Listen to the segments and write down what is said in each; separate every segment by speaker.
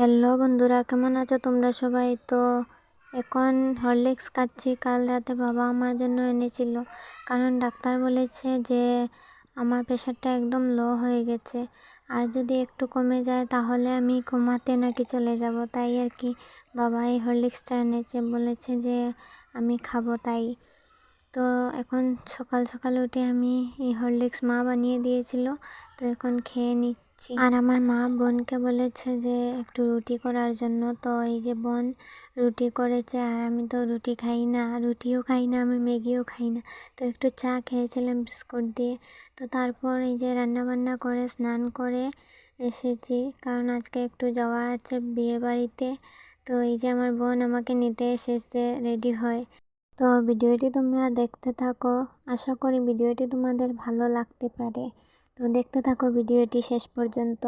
Speaker 1: Hello বন্ধুরা, কেমন আছো তোমরা সবাই? তো এখন হরলিক্স খাচ্ছি। কাল রাতে বাবা আমার জন্য এনেছিল, কারণ ডাক্তার বলেছে যে আমার প্রেশারটা একদম লো হয়ে গেছে, আর যদি একটু কমে যায় তাহলে আমি কোমাতে নাকি চলে যাব। তাই আর কি বাবা এই হরলিক্সটা এনেছে, বলেছে যে আমি খাবো। তাই তো এখন সকাল সকাল উঠে আমি এই হরলিক্স মা বানিয়ে দিয়েছিল, তো এখন খেয়ে নিচ্ছি। আর আমার মা বোনকে বলেছে যে একটু রুটি করার জন্য। তো এই যে বোন রুটি করেছে, আর আমি তো রুটি খাই না, রুটিও খাই না, আমি ম্যাগিও খাই না। তো একটু চা খেয়েছিলাম বিস্কুট দিয়ে। তো তারপর এই যে রান্নাবান্না করে স্নান করে এসেছি, কারণ আজকে একটু যাওয়া আছে বিয়ে বাড়িতে। তো এই যে আমার বোন আমাকে নিতে এসেছে রেডি হয়। তো ভিডিওটি তোমরা দেখতে থাকো, আশা করি ভিডিওটি তোমাদের ভালো লাগতে পারে। তো দেখতে থাকো ভিডিওটি শেষ পর্যন্ত।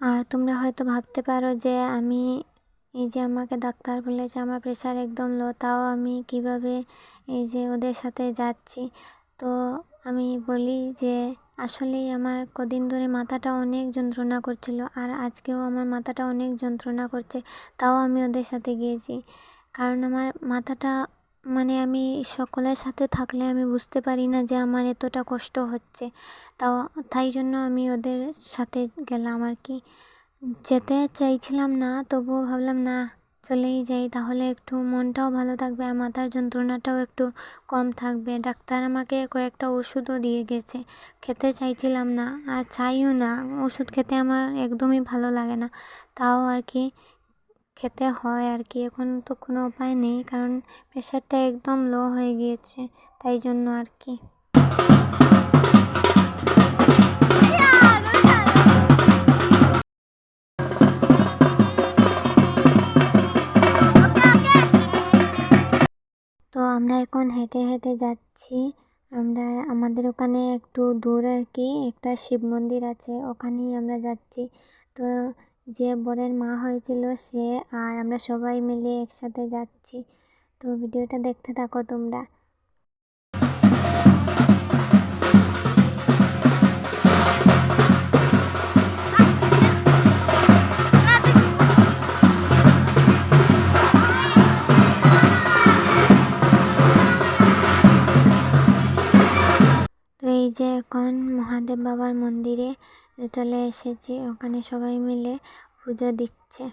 Speaker 1: আর তোমরা হয়তো ভাবতে পারো যে আমি এই যে আমাকে ডাক্তার বলেছে আমার প্রেশার একদম লো, তাও আমি কিভাবে এই যে ওদের সাথে যাচ্ছি। তো আমি বলি যে আসলেই আমার কদিন ধরে মাথাটা অনেক যন্ত্রণা করছিল, আর আজকেও আমার মাথাটা অনেক যন্ত্রণা করছে, তাও আমি ওদের সাথে গিয়েছি। কারণ আমার মাথাটা আমি সকলের সাথে থাকলে আমি বুঝতে পারি না যে আমার এতটা কষ্ট হচ্ছে। তাই জন্য আমি ওদের সাথে গেলাম আর কি। যেতে চাইছিলাম না, তবুও ভাবলাম না, চলেই যাই, তাহলে একটু মনটাও ভালো থাকবে আর মাথার যন্ত্রণাটাও একটু কম থাকবে। ডাক্তার আমাকে কয়েকটা ওষুধও দিয়ে গেছে, খেতে চাইছিলাম না আর চাইও না, ওষুধ খেতে আমার একদমই ভালো লাগে না, তাও আর কি খেতে হয় আর কি। এখন তো কোনো উপায় নেই, কারণ প্রেশারটা একদম লো হয়ে গিয়েছে, তাই জন্য আর কি। তো আমরা এখন হেঁটে হেঁটে যাচ্ছি। আমাদের ওখানে একটু দূর আর কি একটা শিব মন্দির আছে, ওখানেই আমরা যাচ্ছি। তো যে বরের মা হয়েছিল সে আর আমরা সবাই মিলে একসাথে যাচ্ছি। তো ভিডিওটা দেখতে থাকো তোমরা। তো এই যে এখন মহাদেব বাবার মন্দিরে চলে এসেছি, ওখানে সবাই মিলে পুজো দিচ্ছে।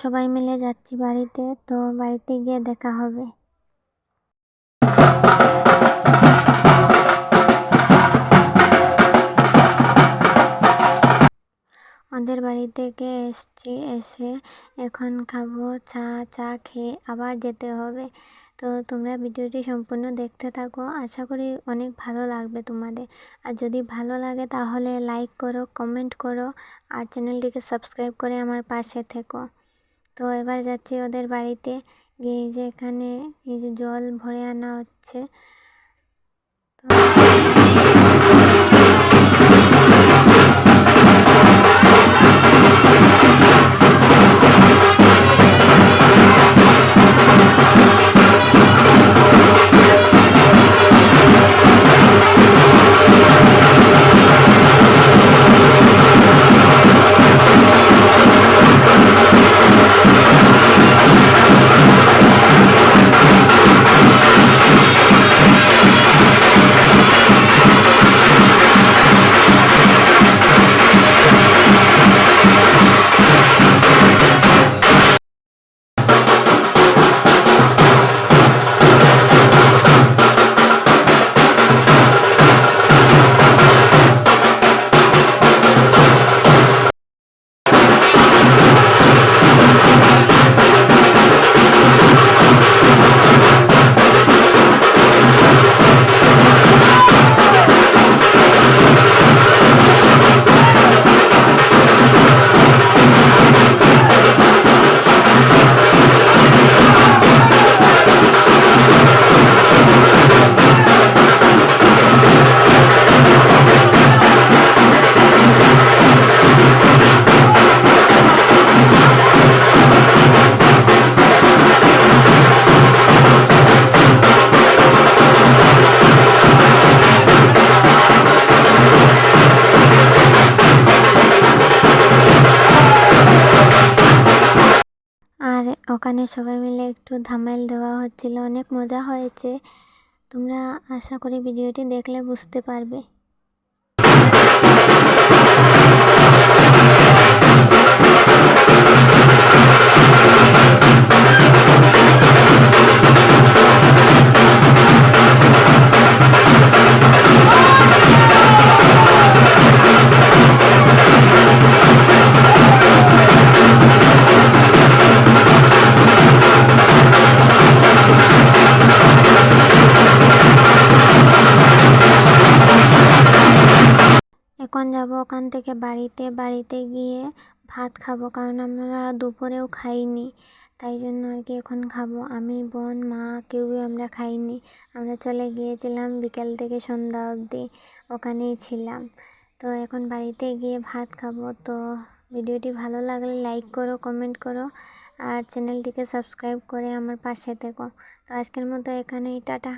Speaker 1: সবাই মিলে যাচ্ছি বাড়িতে, তো বাড়িতে গিয়ে দেখা হবে। ওদের বাড়ি থেকে এসছি, এসে এখন খাবো চা খেয়ে আবার যেতে হবে। তো তোমরা ভিডিওটি সম্পূর্ণ দেখতে থাকো, আশা করি অনেক ভালো লাগবে তোমাদের। আর যদি ভালো লাগে তাহলে লাইক করো, কমেন্ট করো আর চ্যানেলটিকে সাবস্ক্রাইব করে আমার পাশে থেকো। তো এবার যাচ্ছি ওদের বাড়িতে গিয়ে, এই যে এখানে এই যে জল ভরে আনা হচ্ছে। আর ওখানে সবাই মিলে একটু ধামাইল দেওয়া হচ্ছিল, অনেক মজা হয়েছে। তোমরা আশা করি ভিডিওটি দেখলে বুঝতে পারবে। এখন যাব ওখান থেকে বাড়িতে গিয়ে ভাত খাবো, কারণ আমরা দুপুরেও খাইনি, তাই জন্য আর কি এখন খাবো। আমি, বোন, মা কেউই আমরা খাইনি। আমরা চলে গিয়েছিলাম বিকেল থেকে সন্ধ্যা অবধি ওখানেই ছিলাম। তো এখন বাড়িতে গিয়ে ভাত খাবো। তো ভিডিওটি ভালো লাগলে লাইক করো, কমেন্ট করো আর চ্যানেলটিকে সাবস্ক্রাইব করে আমার পাশে থেকো। তো আজকের মতো এখানেই, টাটা।